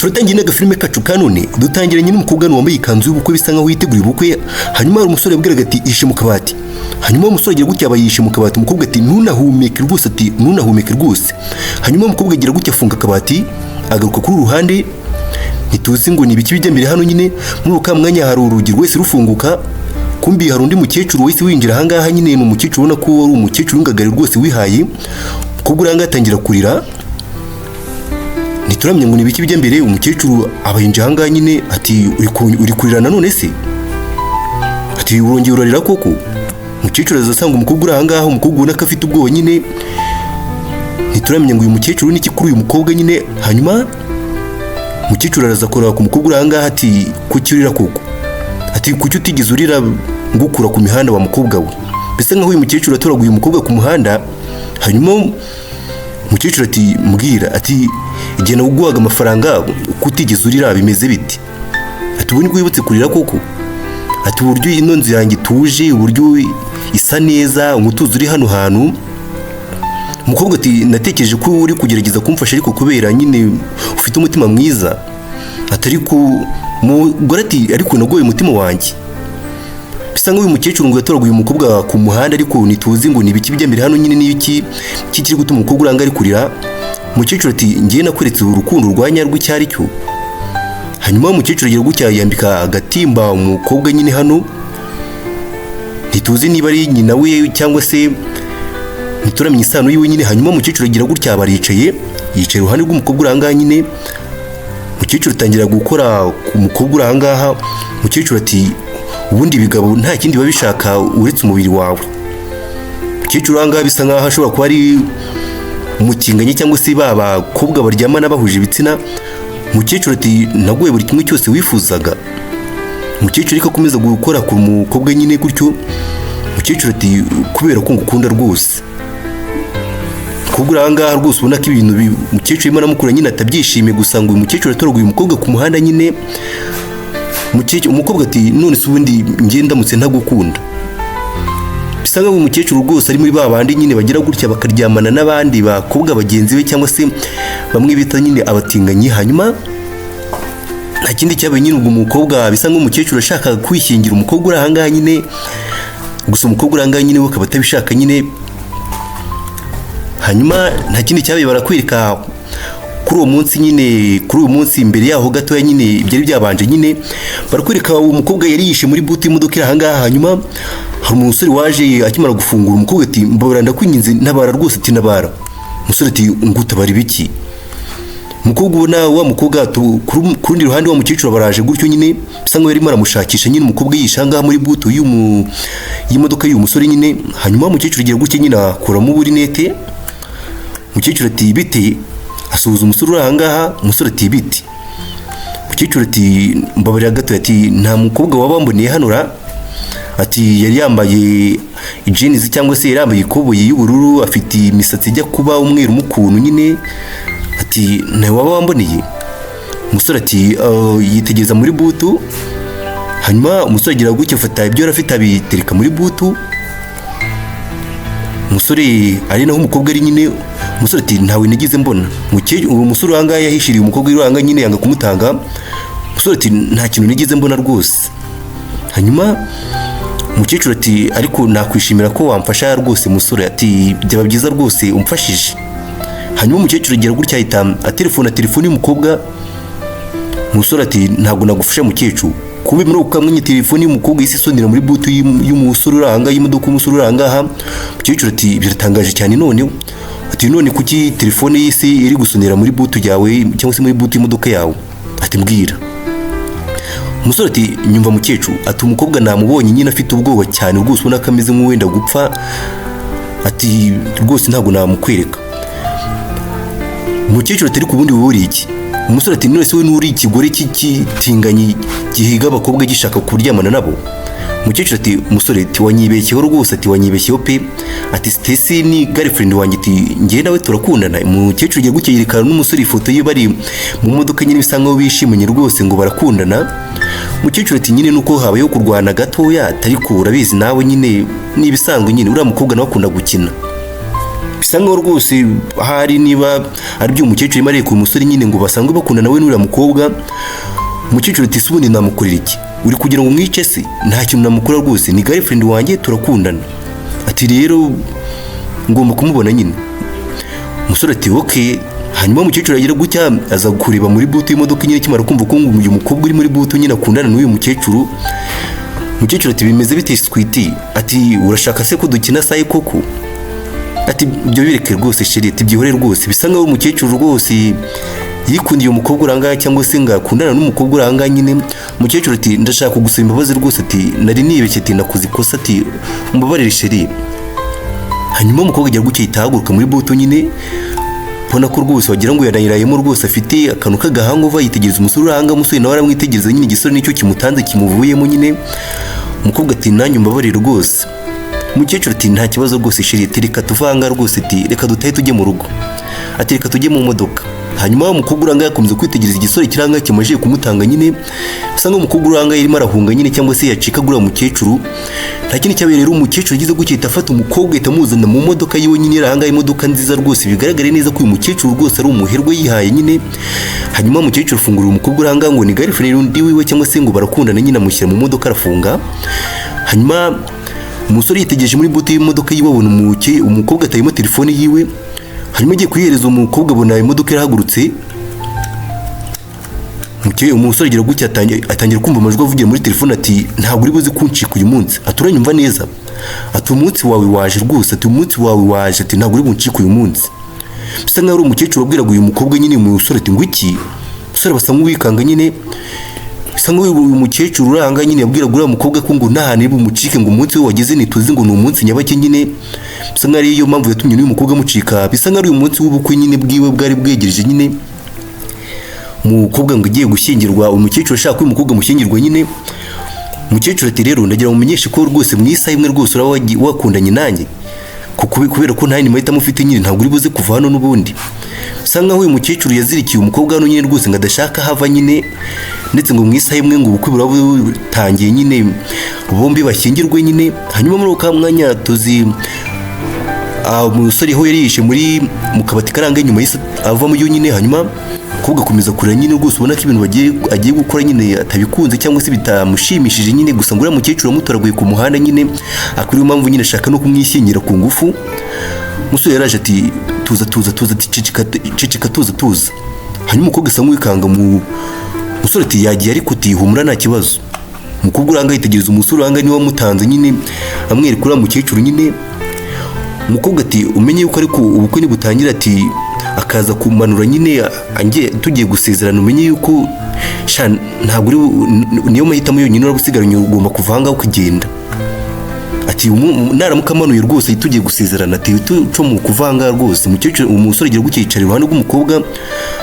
turatangiye n'agafilime kacu kanone dutangiranye n'umukobwa wambaye ikanzu y'ubukwe bisa nkaho yiteguye ubukwe. Hanyuma hari umusore abwiraga ati yishe mu kabati. Hanyuma umusore agira gutya abayishe mu kabati, umukobwa ati ntunahumeke rwose, ati ntunahumeke rwose. Hanyuma umukobwa agira gutya afunga akabati agaruka kuri uruhande, ntituzi ngo ni ibiki bijya mbere hano nyine. Muri uka mwanya hari urugi rwese rufunguka, kumbi hari undi mukecuru wese winjira ahangaha nyine. Ni umukecuru ubona ko ari umukecuru w'ingagari rwose wihaye. Umukobwa uranga atangira kurira, ntituramenya ngo ni ibiki bijya mbere. Umukecuru abayinje ahangaha nyine ati uri kurira nanone se? Ati urongeye urarira koko? Umukecuru azasanga umukobwa uri ahangaha, umukobwa ubona ko afite ubwoba nyine. Ntituramenya ngo uyu mukecuru niki kuri uyu mukobwa nyine. Hanyuma umukecuru araza akora ku mukobwa uri ahangaha ati kuki urira koko? Ati kuki utigeze urira ngukura ku mihanda wa mukobwa we? Bisa nkaho uyu mukecuru atoraguye umukobwa ku muhanda. Hanyuma umukecuru ati mbwira, ati igihe naguhaga amafaranga kutigeze urira bimeze biti? Ati ubu nibwo wibutse kurira koko? Ati uburyo ino nzu yanjye ituje, uburyo isa neza, umutuzo uri hano hantu. Umukobwa ati natekereje ko uri kugerageza kumfasha ariko kubera nyine ufite umutima mwiza. Atari ku mugore ati ariko nagoye umutima wanjye. Bisa nk'uyu mukecuru ngo yatoraguye umukobwa ku muhanda, ariko ntituzi ngo ni ibiki bijya mbere hano nyine, n'ibiki kiri gutuma umukobwa uranga ari kurira. Umukecuru ati ngiye nakweretse urukundo rwa nyarwo icyari cyo. Hanyuma umukecuru agira gutya yambika agatimba umukobwa nyine hano, ntituzi niba ari nyina we cyangwa se ntituramenya isano yiwe nyine. Hanyuma umukecuru agira gutya baricaye, yicaye iruhande rw'umukobwa uranga nyine. Umukecuru atangira gukora ku mukobwa uranga. Umukecuru ati ubundi bigabo nta kindi babishaka uretse umubiri wawe. Umukecuru uranga bisa nkaho ashobora kuba ari umutinganye cyangwa se babakobwa baryamana bahuje ibitsina. Umukecuru ati naguye buri kimwe cyose wifuzaga. Umukecuru ariko akomeza gukora ku mukobwa nyine gutyo. Umukecuru ati kubera ko ngukunda rwose. Umukobwa uranga rwose ubona ko ibintu umukecuru arimo aramukura nyine atabyishimiye, gusa ngo uyu mukecuru atoraguye umukobwa ku muhanda nyine. Umukobwa ati none se ubundi ngiye ndamutse ntagukunda? Bisa nkaho umukecuru rwose ari muri ba bandi nyine bagira gutya bakaryamana n'abandi bakobwa bagenzi be cyangwa se bamwe bita nyine abatinganyi. Hanyuma nta kindi cyabaye nyine, ubwo umukobwa bisa nk'umukecuru ashaka kwishingira umukobwa uri ahangaha nyine, gusa umukobwa uri ahangaha nyine we akaba atabishaka nyine. Hanyuma nta kindi cyabaye, barakwereka kuri uwo munsi nyine, kuri uyu munsi imbere yaho gatoya nyine byari byabanje nyine, barakwereka uwo mukobwa yari yishe muri buti y'imodoka iri ahangaha. Hanyuma hari umusore waje akimara gufungura, umukobwa ati mbabara ndakwinginze ntabara rwose. Ati ntabara. Umusore ati ngutabara ibiki? Umukobwa ubona wa mukobwa ku rundi ruhande wa mukecuru baraje gutyo nyine, bisa nkaho yarimo aramushakisha nyine umukobwa yishe ahangaha muri buto y'imodoka y'uyu musore nyine. Hanyuma umukecuru agira gutya nyine akuramo uburinete. Umukecuru ati bite? Asuhuza umusore uri ahangaha. Umusore ati bite? Umukecuru ati mbabarira gato, ati nta mukobwa wabamboneye hano ra? Ati yari yambaye jeans cyangwa se yari yambaye ikoboyi y'ubururu, afite imisatsi ijya kuba umweru mukuntu nyine. Ati nawe wabamboneye? Umusore ati yitegereza muri butu. Hanyuma umusore agira gutya afata ibyo yari afite abitereka muri butu. Umusore ari naho umukobwa ari nyine. Umusore ati ntawe nagize mbona. Uwo musore uranga yahishiriye umukobwa uranga nyine yanga kumutanga. Umusore ati nta kintu nagize mbona rwose. Hanyuma umukecuru ati ariko nakwishimira ko wamfasha rwose. Umusore ati byaba byiza rwose umfashije. Hanyuma umukecuru agira gutya ahita telefone y'umukobwa. Umusore ati ntabwo nagufasha mukecuru, kuba muri uko kamwe telefone y'umukobwa isi isonera muri butu y'umusore uranga y'imodoka y'umusore uranga. Umukecuru ati biratangaje cyane none. Ati none kuki telefone y'isi iri gusonera muri butu yawe cyangwa se muri butu y'imodoka yawe? Ati mbwira. Umusore ati nyumva mukecuru. Ati umukobwa namubonye nyine afite ubwoba cyane rwose, ubona ko ameze nk'uwenda gupfa. Ati rwose ntabwo namukwereka. Umukecuru ati ariko ubundi wowe uri iki? Umusore ati none se we n'uri ikigore cy'itinganye gihiga abakobwa gishaka kuryamana nabo? Umukecuru ati umusore ati wanyibeshyeho rwose. Ati wanyibeshyeho pe. Ati Stacy ni girlfriend wanjye. Ati ngiye nawe turakundana. Umukecuru agiye gutya yerekana n'umusore ifoto ye bari mu modoka nyine, bisa nkaho bishimanye rwose ngo barakundana. Umukecuru ati nyine nuko habayeho kurwana gatoya, ariko urabizi nawe nyine ni ibisanzwe nyine, uriya mukobwa nawe akunda gukina. Bisa bisa nkaho rwose ahari niba ari byo umukecuru arimo areka umusore nyine ngo basanzwe bakundana we n'uriya mukobwa. Umukecuru ati subundi namukorera iki, uri kugira ngo umwice se? Nta kintu namukora rwose, ni girlfriend wanjye turakundana. Ati rero ngomba kumubona nyine. Umusore ati okay. Hanyuma umukecuru agira gutya aza kureba muri butu y'imodoka nyine kimara kumva ko uyu mukobwa uri muri butu nyine akundana n'uyu mukecuru. Umukecuru ati bimeze bite sweetie? Ati urashaka se ko dukina sayi koko? Ati ibyo bireke rwose sheri, ati byihore rwose. Bisa nkaho umukecuru rwose yikundiye umukobwa uranga cyangwa se ngakundana n'umukobwa uranga nyine. Umukecuru ati ndashaka kugusaba imbabazi rwose, ati nari nibeshye, ati nakoze ikosa, ati umbabarire sheri. Hanyuma umukobwa agira gutya itahaguruka muri butu nyine, ubona ko rwose wagira ngo yarayirayemo rwose, afite akantu k'agahangova, yitegereza umusore uranga. Umusore nawe aramwitegereza nyine, igisore nicyo kimutanze kimuvuyemo nyine. Umukobwa ati nanjye umbabarire rwose. Umukecuru ati nta kibazo rwose sheri, ati reka tuvanga rwose, ati reka dutahe tujye mu rugo, ati reka tujye mu modoka. Hanyuma umukobwa uranga yakomeza kwitegereza igisore kiranga kimaje kumutanga nyine. Bisa nkaho umukobwa uranga yarimo arahunga nyine, cyangwa se yacikagura umukecuru. Nta kindi cyabaye rero, umukecuru agize gukita afata umukobwa itamuzana mu modoka yiwe nyine, iranga imodoka nziza rwose, bigaragare neza ko uyu mukecuru rwose ari umuherwe yihaye nyine. Hanyuma umukecuru afungurira umukobwa uranga ngo ni girlfriend undi wiwe cyangwa se ngo barakundana nyine, amushyira mu modoka arafunga. Hanyuma umusore yitegereje muri butu y'imodoka yiwe abona umukobwa atayemo telefone yiwe. Hanyuma agiye kuyihereza umukobwa abona imodoka irahagurutse. Umusore agira gutya atangira kumva amajwi avugira muri telefone, ati ntabwo uri buze kuncika uyu munsi, aturanyumva neza, ati umunsi wawe waje rwose, ati umunsi wawe waje, ati ntabwo uri buncika uyu munsi. Bisa nkaho ari umukecuru abwiraga uyu mukobwa nyine. Umusore ati ngo iki? Umusore basa nk'uwikanga nyine. Bisa nkaho uyu mukecuru uranga nyine yabwiraga uriya mukobwa ko ngo nta hantu bumucike, ngo umunsi we wageze ntituzi ngo ni umunsi nyabake nyine. Bisa nkaho ariyo mpamvu yatumye n'uyu mukobwa amucika. Bisa nkaho ari uyu munsi w'ubukwe nyine bwiwe bwari bwegereje nyine. Umukobwa ngo agiye gushyingirwa, umukecuru ashaka ko uyu mukobwa amushyingirwa nyine. Umukecuru ati rero ndagira ngo umenyeshe ko rwose mu isaha imwe rwose uraba wakundanye nanjye, kubera ko nta yindi mahitamo ufite nyine, ntabwo uri buze kuva hano n'ubundi. Bisa nkaho uyu mukecuru yazirikiye umukobwa hano nyine rwose ngo adashaka hava nyine, ndetse ngo mu isaha imwe ngo ubukwe buraba butangiye nyine, bombi bashyingirwe nyine. Hanyuma muri uwo mwanya tuzi umusore ho yari yishe mu kabati karanga inyuma avamo yo nyine. Hanyuma umukobwa akomeza kurira nyine rwose, ubona ko ibintu agiye gukora nyine atabikunze cyangwa se bitamushimishije nyine. Gusa ngo uriya mukecuru amutoraguye ku muhanda nyine, akuri yo mpamvu nyine ashaka no kumwishyingira ku ngufu. Umusore yaraje ati tuza, ceceka tuza. Hanyuma umukobwa asa nk'uwikanga. Umusore ati yagiye, ariko ati humura nta kibazo. Umukobwa uranga yitegereza umusore uranga niwe wamutanze nyine, amwereka uriya mukecuru nyine. Umukobwa ati umenye yuko ariko ubukwe nibutangira, ati akaza kumanura nyine tugiye gusezerana, umenye yuko ntabwo niyo mahitamo yonyine urabusigaranye, ugomba kuvanga ukagenda. Ati naramuka amanuye rwose tugiye gusezerana, ati cyo mu kuvanga rwose. Umusore agira gutya yicara iruhande rw'umukobwa,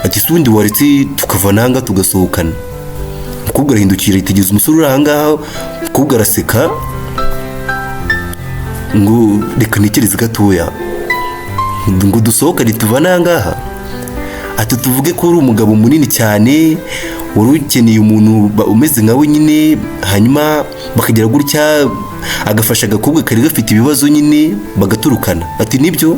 ati subundi waretse tukava nanga tugasohokana. Umukobwa arahindukira yitegereza umusore uri ahangaha. Umukobwa araseka ngo reka ntekereze gatoya, ngo dusohokane tuva nangaha. Ati tuvuge ko uri umugabo munini cyane, wari ukeneye umuntu umeze nkawe nyine. Hanyuma bakagera gutya agafasha agakobwa kari gafite ibibazo nyine, bagaturukana. Ati nibyo?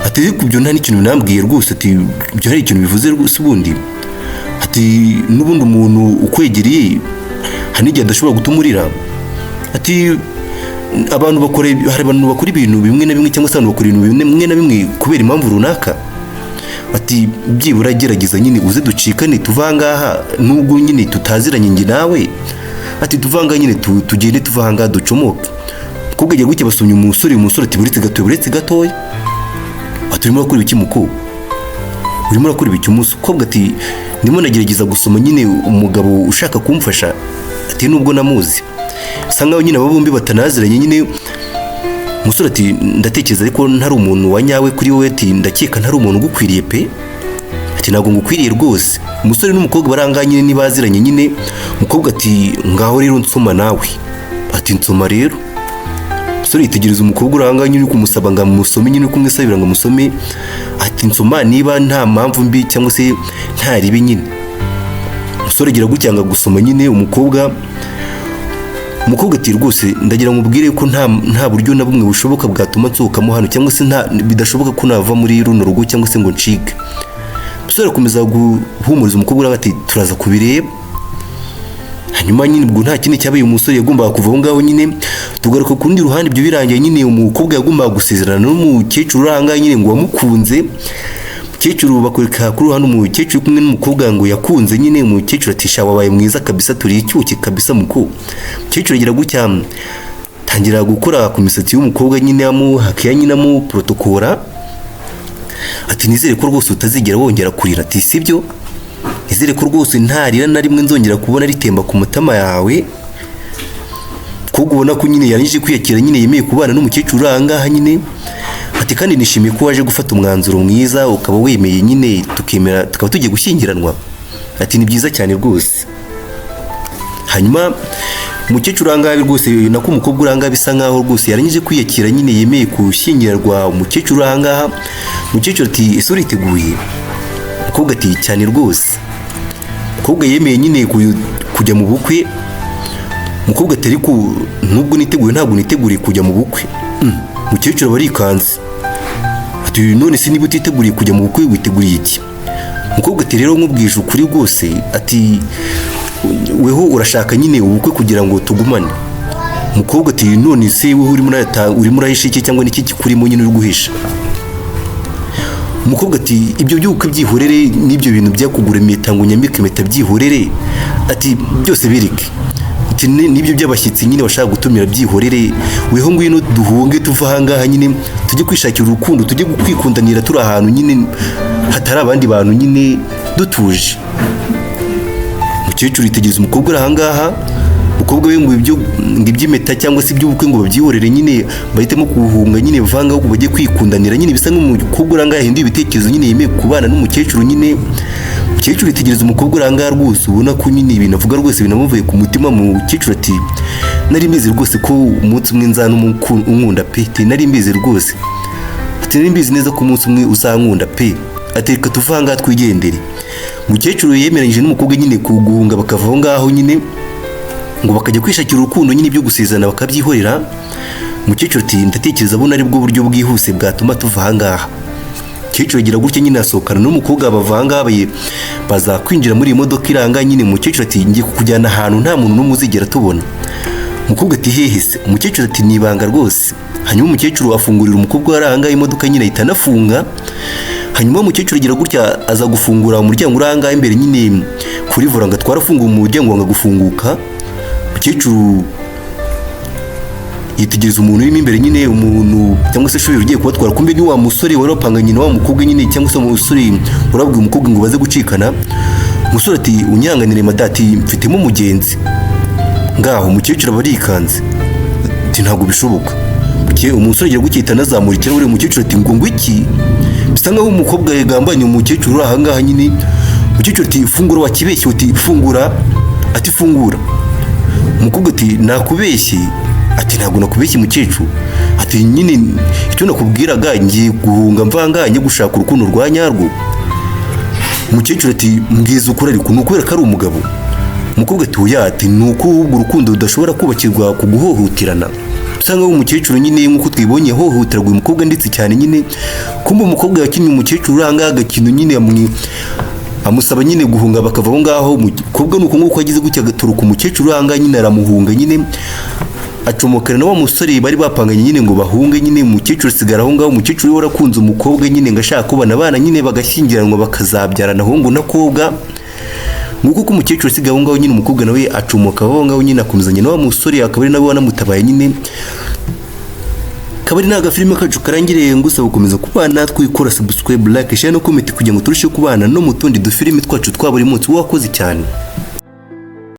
Ati ariko ibyo nta n'ikintu binambwiye rwose, ati ibyo hari ikintu bivuze rwose ubundi. Ati n'ubundi umuntu ukwegereye hari n'igihe adashobora gutumurira. Ati hari abantu bakora ibintu bimwe na bimwe, cyangwa se abantu bakora ibintu bimwe na bimwe kubera impamvu runaka. Ati byibura gerageza nyine uze ducikane tuvangaha, nubwo nyine tutaziranye njye nawe. Ati tuvanga nyine tugende tuvanga ducomoke. Umukobwa agiye gutya basomye umusore ati buretse gatoya. Ati urimo urakora ibiki muko? Urimo urakora ibiki umukobwa? Ati ndimo nagerageza gusoma nyine umugabo ushaka kumfasha. Ati nubwo namuzi. Bisa nkaho nyine abo bombi batanaziranye nyine. Umusore ati ndatekereza ariko ntari umuntu wa nyawe kuri wowe, ati ndakeka ntari umuntu ugukwiriye pe. Ati ntabwo ngukwiriye rwose. Umusore n'umukobwa baranganye nibaziranye nyine. Umukobwa ati ngaho rero nsoma nawe. Ati nsoma rero. Umusore yitegereza umukobwa uranganye uri kumusaba ngo amusome nyine, uko umwisabira ngo amusome. Ati nsoma niba nta mpamvu mbi cyangwa se nta ribi nyine. Umusore agira gucyanga gusoma nyine. Umukobwa umukobwa ati rwose ndagira mubwire ko nta buryo na bumwe bushoboka bwatuma nsohokamo hano cyangwa se bidashoboka ko nava muri runo rugo cyangwa se ngo ncike. Umusore akomeza guhumuriza umukobwa ati turaza kubireba. Hanyuma nyine ubwo nta kindi cyabaye, umusore yagombaga kuva aho ngaho nyine. Tugaruka ku rundi ruhande, ibyo birangiye nyine umukobwa yagombaga gusezerana n'umukecuru uranga nyine ngo wamukunze. Umukecuru bakoreka kuri hano, umukecuru kumwe n'umukobwa ngo yakunze nyine. Umukecuru ati sha wabaye mwiza kabisa, turi icyuki kabisa muko. Umukecuru agira gutya tangira gukora ku misatsi y'umukobwa nyine hakiya nyine protokora. Ati nizere ko rwose utazigera wongera kurira. Ati sibyo, nizere ko rwose ntarira na rimwe nzongera kubona ritemba ku mutama yawe. Kubwo ubona ko nyine yarije kwiyakira nyine yemeye kubana n'umukecuru uranga nyine. Ati kandi nishimiye ko waje gufata umwanzuro mwiza ukaba wemeye nyine tukaba tugiye gushyingiranwa. Ati ni byiza cyane rwose. Hanyuma umukecuru uranga rwose nako umukobwa uranga bisa nkaho rwose yarangije kwiyakira nyine yemeye gushyingirwa umukecuru uranga. Umukecuru ati ese uriteguye? Umukobwa ati cyane rwose. Umukobwa yemeye nyine kujya mu bukwe. Umukobwa ati ariko nubwo niteguye ntabwo niteguriye kujya mu bukwe. Umukecuru barikanze. Ati none se niba utiteguriye kujya mu bukwe witeguriye iki? Umukobwa ati rero nkubwije ukuri rwose, ati weho urashaka nyine ubukwe kugira ngo tugumane. Umukobwa ati none se weho urimo urahisha iki cyangwa niki kikurimo nyine uri guhisha? Umukobwa ati ibyo by'ubukwe byihorere, n'ibyo bintu byakugura impeta ngo nyambike impeta byihorere. Ati byose birike. Ati nibyo by'abashyitsi nyine bashaka gutumira byihorere, weho ngwino duhunge tuva ahangaha nyine tujye kwishakira urukundo, tujye kwikundanira turi ahantu nyine hatari abandi bantu nyine dutuje. Umukecuru yitegereza umukobwa uri ahangaha. Umukobwa we ngo iby'impeta cyangwa se iby'ubukwe ngo babyihorere nyine bahitemo kuhunga nyine bavanga ahubwo bajye kwikundanira nyine. Bisa nk'umukobwa uranga yahinduye ibitekerezo nyine yemeye kubana n'umukecuru nyine. Umukecuru yitegereza umukobwa uranga rwose ubona ko nyine ibintu avuga rwose binamuvuye ku mutima. Umukecuru ati nari mbizi rwose ko umunsi umwe nzana unkunda pe. Nari mbizi rwose. Ati nari mbizi neza ko umunsi umwe uzankunda pe. Ati reka tuva ahangaha twigendere. Umukecuru yemeranyije n'umukobwa nyine kuguhunga bakava aho ngaho nyine ngo bakajya kwishakira urukundo nyine byo gusezerana bakabyihorera. Umukecuru ati ndatekereza abona ari bwo buryo bwihuse bwatuma tuva ahangaha. Umukecuru agira gutya nyine asohokana n'umukobwa bava ahangaha baza kwinjira muri iyi modoka iranga nyine. Umukecuru ati ngiye kukujyana ahantu nta muntu n'umwe uzigera tubona. Umukobwa ati hehe se? Umukecuru ati ni ibanga rwose. Hanyuma umukecuru afungurira umukobwa aranga imodoka nyine ahita anafunga. Hanyuma umukecuru agira gutya aza gufungura umuryango uranga imbere nyine kuri voranga twarafunguye umuryango wanga gufunguka. Umukecuru yitegereza umuntu urimo imbere nyine, umuntu cyangwa se shuri ugiye kubatwara, kumbe ni wa musore wari wapanganye na wa mukobwa nyine cyangwa se umusore urabwiye umukobwa ngo baze gucikana. Umusore ati unyanganire madati mfitemo umugenzi ngaho. Umukecuru abarikanze ati ntabwo bishoboka. Umusore agira gukita anazamura ikirahure. Umukecuru ati ngo iki? Bisa nkaho umukobwa yagambanye umukecuru uri ahangaha nyine. Umukecuru ati fungura wakibeshye. Ati fungura. Ati fungura. Umukobwa ati nakubeshye. Ati ntabwo nakubeshye mukecuru. Ati nyine icyo nakubwiraga ngiye guhunga mvanga njye gushaka urukundo rwa nyarwo. Umukecuru ati mbwiza ukuri ariko nukubera ko ari umugabo. Umukobwa ati oya. Ati nuko ubwo urukundo rudashobora kubakirwa ku guhohoterana. Usanga umukecuru nyine nkuko twibonye hohoteraga uyu mukobwa ndetse cyane nyine. Kumbe umukobwa yakinnye umukecuru uranga agakino nyine amusaba nyine guhunga bakava aho ngaho. Umukobwa nuko nguko agize gutya agaturuka umukecuru uranga nyine aramuhunga nyine acomokana na wa musore bari bapanganye nyine ngo bahunge nyine. Umukecuru sigara aho ngaho. Umukecuru we warakunze umukobwa nyine ngo ashaka kubana abana nyine bagashyingiranwa bakazabyarana ahungu nakobwa. Nguko ko umukecuru asigaye aho ngaho nyine umukobwa nawe acomoka aho ngaho nyine akomezanya na wa musore akaba ari nawe wanamutabaye nyine. Kabari naga filime kacu karangiriye ngusaba gukomeza kubana natwe, ikora subscribe, like, share no comment kugira ngo turusheho kubana no mu tundi dufilime twacu twa buri munsi. Wakoze cyane.